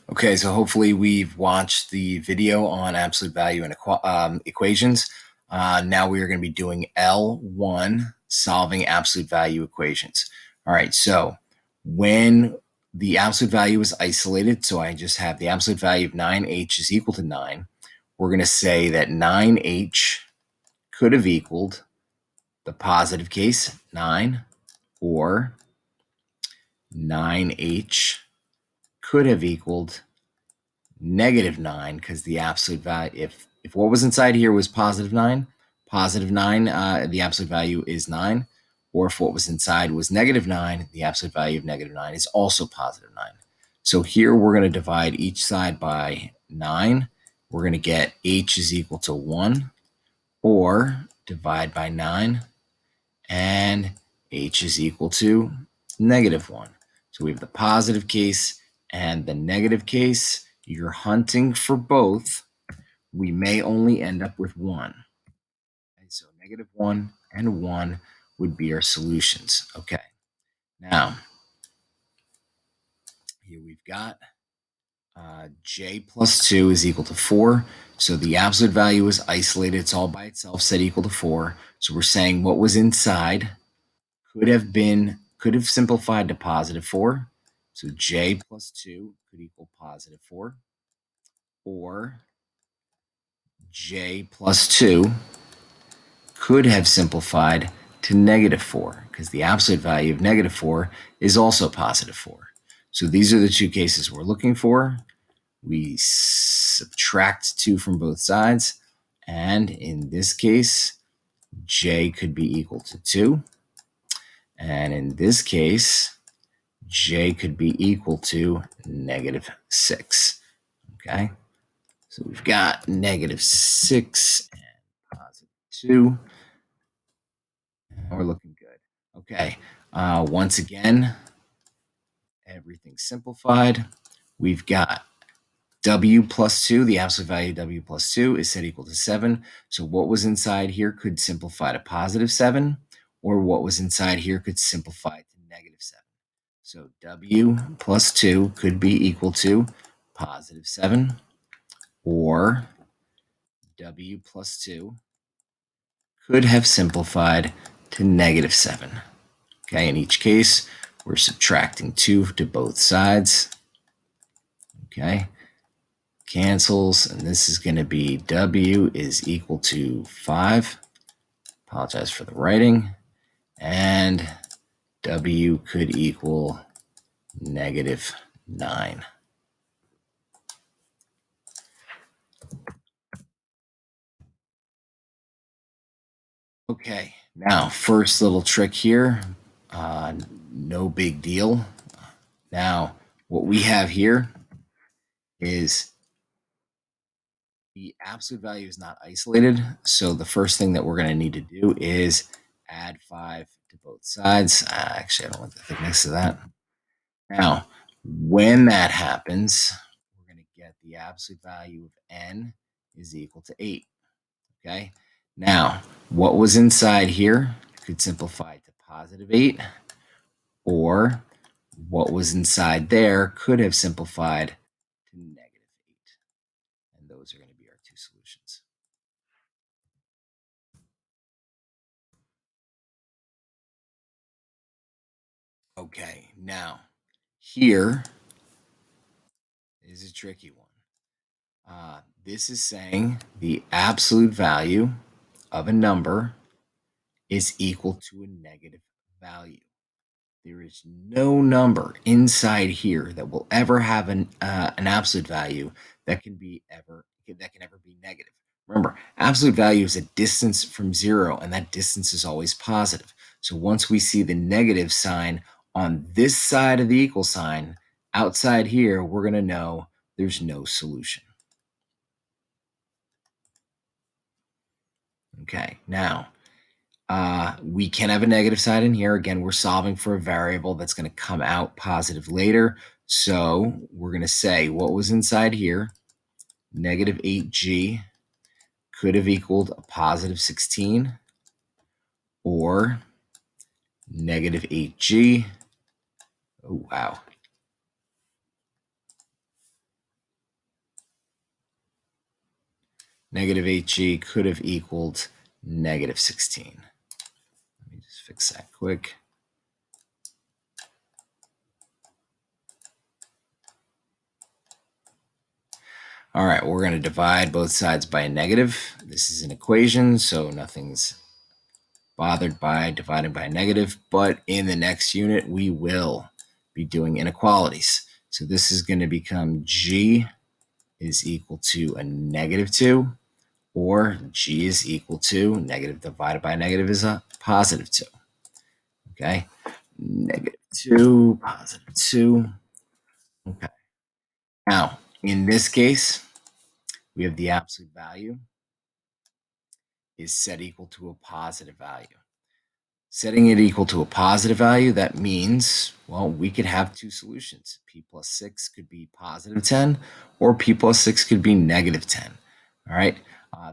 Okay, so hopefully we've watched the video on absolute value and equations. Now we are going to be doing L1, solving absolute value equations. All right, so when the absolute value is isolated, so I just have the absolute value of 9h is equal to 9, we're going to say that 9h could have equaled the positive case, 9, or 9h could have equaled -9, because the absolute value, if what was inside here was +9, the absolute value is 9. Or if what was inside was -9, the absolute value of -9 is also +9. So here we're going to divide each side by 9. We're going to get h is equal to 1, or divide by 9, and h is equal to -1. So we have the positive case and the negative case. You're hunting for both. We may only end up with one. Okay, so -1 and 1 would be our solutions. Okay, now here we've got j plus 2 is equal to 4. So the absolute value is isolated. It's all by itself, set equal to 4. So we're saying what was inside could have simplified to +4. So j plus 2 could equal +4. Or j plus 2 could have simplified to -4, because the absolute value of -4 is also +4. So these are the two cases we're looking for. We subtract 2 from both sides, and in this case, j could be equal to 2. And in this case, j could be equal to -6. Okay, so we've got -6 and +2. We're looking good. Okay, once again, everything's simplified. We've got w plus 2, the absolute value of w plus 2 is set equal to 7. So what was inside here could simplify to +7, or what was inside here could simplify to -7. So w plus 2 could be equal to +7, or w plus 2 could have simplified to -7. Okay, in each case, we're subtracting 2 to both sides. Okay, cancels, and this is going to be w is equal to 5. Apologize for the writing. And w could equal -9. Okay, now first little trick here. No big deal. Now, what we have here is the absolute value is not isolated. So the first thing that we're going to need to do is add 5 to both sides. Actually, I don't want the thickness of that. Now, when that happens, we're going to get the absolute value of n is equal to 8. Okay. Now, what was inside here could simplify to +8, or what was inside there could have simplified to -8. And those are going to be our two solutions. Okay, now here is a tricky one. This is saying the absolute value of a number is equal to a negative value. There is no number inside here that will ever have an absolute value that can ever be negative. Remember, absolute value is a distance from 0, and that distance is always positive. So once we see the negative sign on this side of the equal sign, outside here, we're going to know there's no solution. Okay, now we can have a negative side in here. Again, we're solving for a variable that's going to come out positive later. So we're going to say what was inside here, -8g, could have equaled a +16, or -8g. Oh, wow. negative 8g could have equaled negative 16. Let me just fix that quick. All right, we're going to divide both sides by a negative. This is an equation, so nothing's bothered by dividing by a negative, but in the next unit, we will be doing inequalities. So this is going to become g is equal to a negative 2, or g is equal to negative divided by negative is a positive 2. Okay, negative 2, positive 2. Okay, now in this case, we have the absolute value is set equal to a positive value. Setting it equal to a positive value, that means, well, we could have two solutions. P plus 6 could be positive 10, or P plus 6 could be negative 10. All right.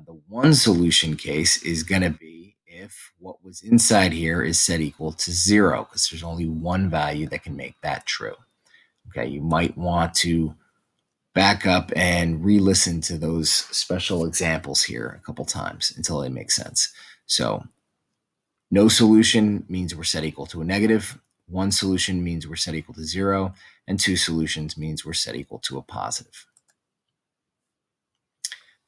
The one solution case is going to be if what was inside here is set equal to 0, because there's only one value that can make that true. Okay. You might want to back up and re-listen to those special examples here a couple times until they make sense. So no solution means we're set equal to a negative. One solution means we're set equal to 0. And two solutions means we're set equal to a positive.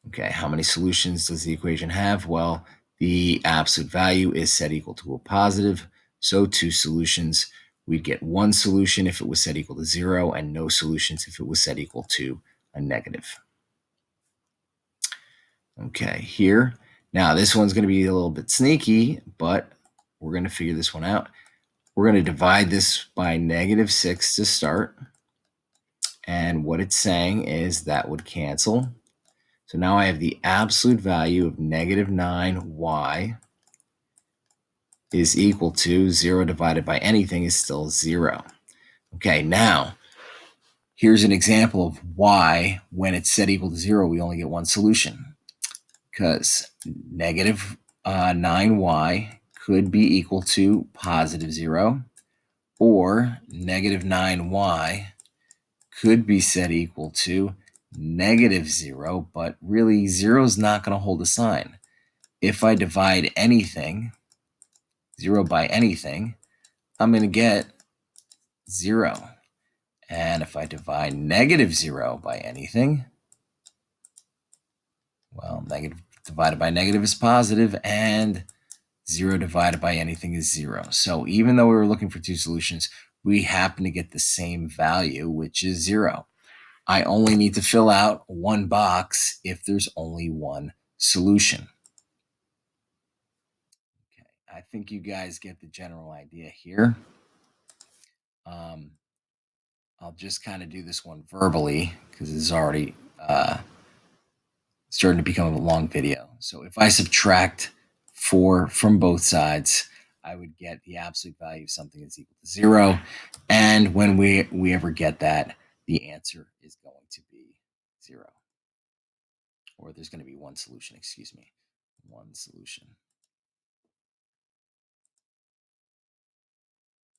Okay, how many solutions does the equation have? Well, the absolute value is set equal to a positive. So two solutions. We'd get one solution if it was set equal to 0, and no solutions if it was set equal to a negative. Okay, here. Now, this one's going to be a little bit sneaky, but we're going to figure this one out. We're going to divide this by negative 6 to start. And what it's saying is that would cancel. So now I have the absolute value of negative 9y is equal to 0 divided by anything is still 0. Okay, now here's an example of why when it's set equal to 0, we only get one solution. Because negative 9y could be equal to positive 0, or negative 9y could be set equal to negative 0, but really 0 is not going to hold a sign. If I divide anything, 0 by anything, I'm going to get 0. And if I divide negative 0 by anything, well, negative divided by negative is positive, and 0 divided by anything is 0. So even though we were looking for two solutions, we happen to get the same value, which is 0. I only need to fill out one box if there's only one solution. Okay, I think you guys get the general idea here. I'll just kind of do this one verbally because it's already starting to become a long video. So if I subtract 4 from both sides, I would get the absolute value of something is equal to 0. And when we ever get that, the answer is going to be 0. Or there's going to be one solution, excuse me, one solution.